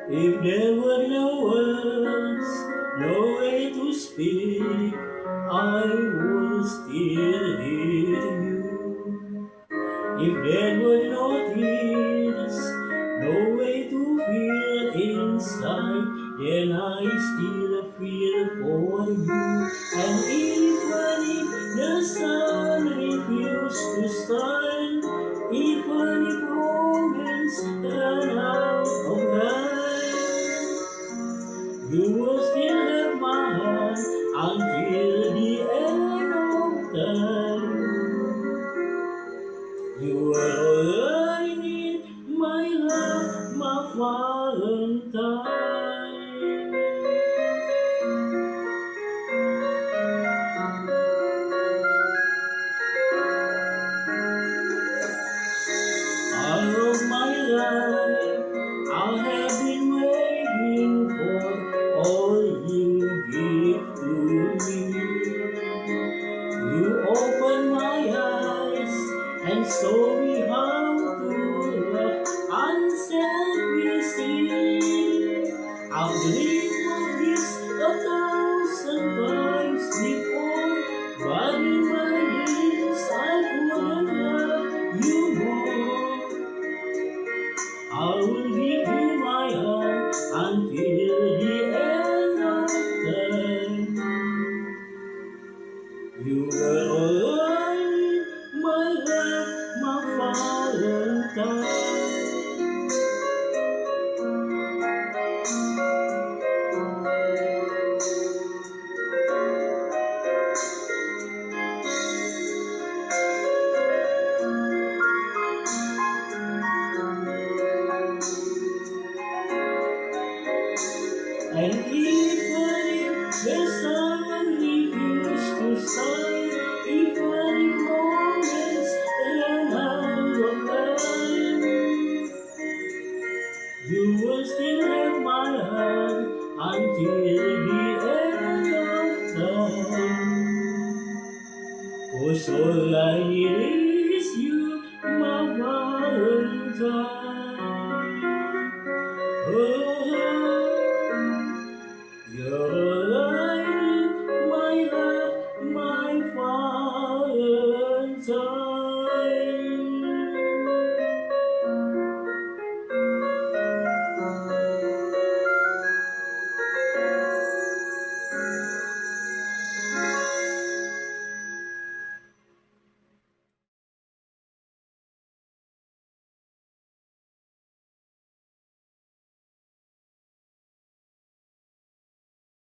If there were no words, no way to speak, I would still hear you. If there were no tears, no way to feel inside, then I still feel for you. And even if the sun refused to shine, even if moments run out of time, you will still have my heart until the end of time. You are all I need, my love, my Valentine. All of my life, I have been waiting for all you give to me. You opened my eyes and showed me how to love unselfishly. I've dreamed of this 1,000 times before, but in my dreams I couldn't love you more. I will give you my heart until the end of time. You were all I need, my love, my Valentine. And even if the sun refused to shine, even if moments ran out of time, you will still have my heart until the end of time. 'Cause all I need is you, my Valentine. Oh,